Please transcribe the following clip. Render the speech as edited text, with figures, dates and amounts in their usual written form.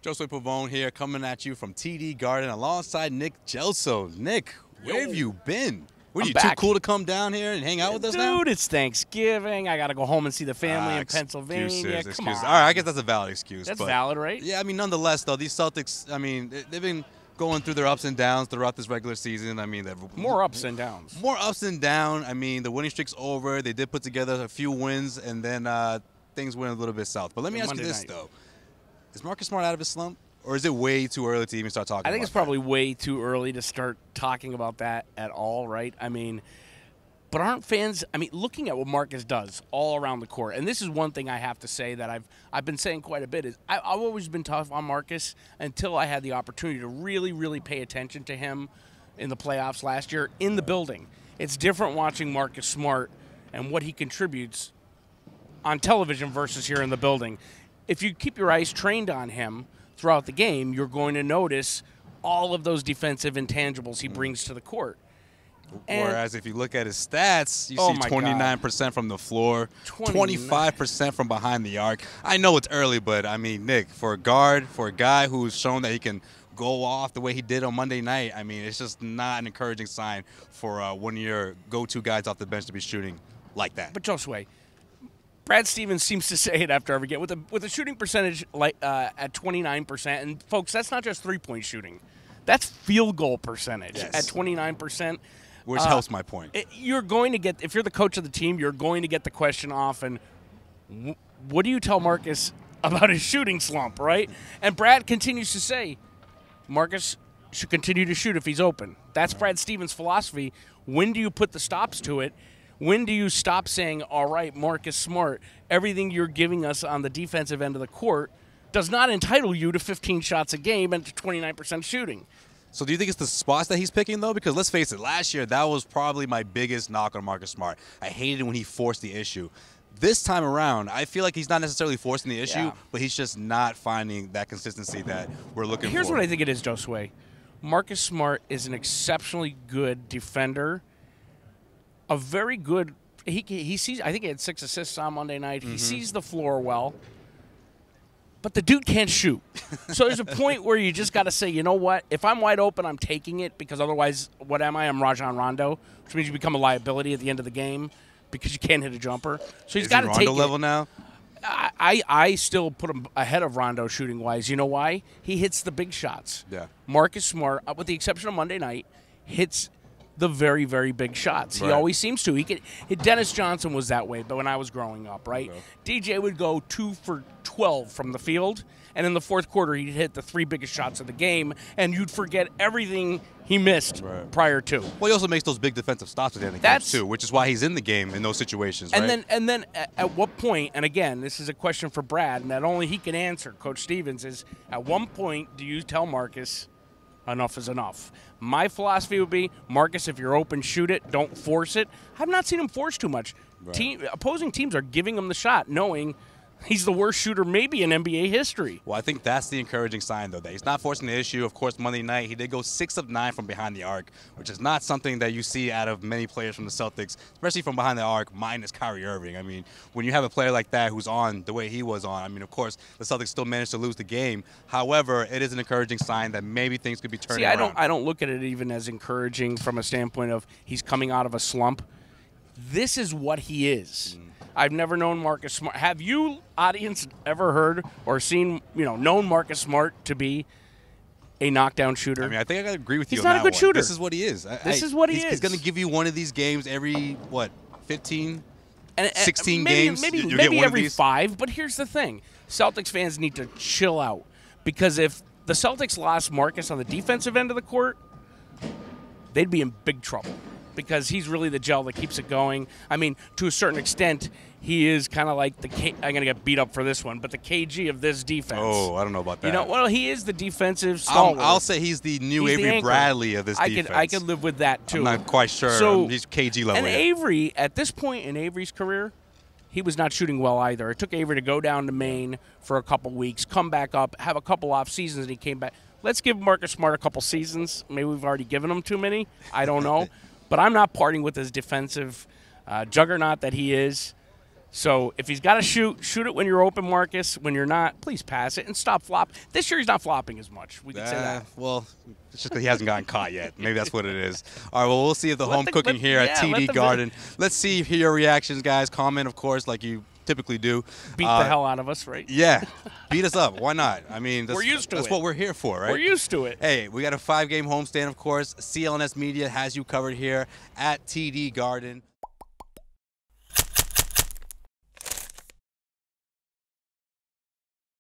Josue Pavone here, coming at you from TD Garden alongside Nick Gelso. Nick, where have you been? Were you too cool to come down here and hang out with us now? Dude, it's Thanksgiving. I got to go home and see the family in Pennsylvania. Excuses. Come on. All right, I guess that's a valid excuse. That's valid, right? Yeah, I mean, nonetheless, though, these Celtics, I mean, they've been going through their ups and downs throughout this regular season. I mean, more ups and downs. More ups and downs. I mean, the winning streak's over. They did put together a few wins, and then things went a little bit south. But let me ask you this, though. Is Marcus Smart out of his slump? Or is it way too early to even start talking about that? I think it's probably way too early to start talking about that at all, right? I mean, but aren't fans, I mean, looking at what Marcus does all around the court, and this is one thing I have to say that I've been saying quite a bit, is I've always been tough on Marcus until I had the opportunity to really, really pay attention to him in the playoffs last year in the building. It's different watching Marcus Smart and what he contributes on television versus here in the building. If you keep your eyes trained on him throughout the game, you're going to notice all of those defensive intangibles he brings to the court. Whereas if you look at his stats, you see 29% from the floor, 25% from behind the arc. I know it's early, but, I mean, Nick, for a guard, for a guy who's shown that he can go off the way he did on Monday night, I mean, it's just not an encouraging sign for one of your go-to guys off the bench to be shooting like that. But Josue, Brad Stevens seems to say it after every game with a shooting percentage like at 29%. And folks, that's not just three-point shooting; that's field goal percentage at 29%. Which helps my point. You're going to get, if you're the coach of the team, you're going to get the question often, what do you tell Marcus about his shooting slump, right? And Brad continues to say, Marcus should continue to shoot if he's open. That's Brad Stevens' philosophy. When do you put the stops to it? When do you stop saying, all right, Marcus Smart, everything you're giving us on the defensive end of the court does not entitle you to 15 shots a game and to 29% shooting? So do you think it's the spots that he's picking, though? Because let's face it, last year, that was probably my biggest knock on Marcus Smart. I hated when he forced the issue. This time around, I feel like he's not necessarily forcing the issue, but he's just not finding that consistency that we're looking for. Here's what I think it is, Josue. Marcus Smart is an exceptionally good defender. A very good he sees, I think he had 6 assists on Monday night. He sees the floor well. But the dude can't shoot. So there's a point where you just got to say, you know what? If I'm wide open, I'm taking it, because otherwise, what am I? I'm Rajon Rondo, which means you become a liability at the end of the game because you can't hit a jumper. So he's got to take it. Rondo level now? I still put him ahead of Rondo shooting-wise. You know why? He hits the big shots. Yeah. Marcus Smart, with the exception of Monday night, hits the very, very big shots. Right. He always seems to. Dennis Johnson was that way, but when I was growing up, right? DJ would go 2 for 12 from the field, and in the fourth quarter, he'd hit the 3 biggest shots of the game, and you'd forget everything he missed prior to. Well, he also makes those big defensive stops at the end of the game, too, which is why he's in the game in those situations, right? And then at what point, and again, this is a question for Brad, and that only he can answer, Coach Stevens, is at one point do you tell Marcus, enough is enough? My philosophy would be, Marcus, if you're open, shoot it. Don't force it. I've not seen him force too much. Opposing teams are giving him the shot, knowing he's the worst shooter maybe in NBA history. Well, I think that's the encouraging sign, though, that he's not forcing the issue. Of course, Monday night, he did go 6 of 9 from behind the arc, which is not something that you see out of many players from the Celtics, especially from behind the arc, minus Kyrie Irving. I mean, when you have a player like that who's on the way he was on, I mean, of course, the Celtics still managed to lose the game. However, it is an encouraging sign that maybe things could be turning around. I don't look at it even as encouraging from a standpoint of he's coming out of a slump. This is what he is. I've never known Marcus Smart. Have you, audience, ever heard or seen, known Marcus Smart to be a knockdown shooter? I mean, I think I got to agree with you on that that one. He's not a good shooter. This is what he is. This is what he is. He's going to give you one of these games every, 15, and 16 games? Maybe every 5, but here's the thing. Celtics fans need to chill out, because if the Celtics lost Marcus on the defensive end of the court, they'd be in big trouble, because he's really the gel that keeps it going. I mean, to a certain extent, he is kind of like I'm going to get beat up for this one, but the KG of this defense. Oh, I don't know about that. Well, he is the defensive stalwart. I'll say he's the new Avery Bradley of this defense. I could live with that, too. I'm not quite sure. So, he's KG level. And Avery, at this point in Avery's career, he was not shooting well either. It took Avery to go down to Maine for a couple weeks, come back up, have a couple off seasons, and he came back. Let's give Marcus Smart a couple seasons. Maybe we've already given him too many. I don't know. But I'm not parting with his defensive juggernaut that he is. So if he's got to shoot it when you're open, Marcus. When you're not, please pass it and stop flopping. This year he's not flopping as much. We can say that. Well, it's just because he hasn't gotten caught yet. Maybe that's what it is. All right, well, we'll see if the home cooking here at TD Garden. Let's see your reactions, guys. Comment, of course, like you typically do. Beat the hell out of us, right? Yeah. Beat us up. Why not? I mean, we're used to that's what we're here for, right? We're used to it. Hey, we got a 5-game homestand, of course. CLNS Media has you covered here at TD Garden.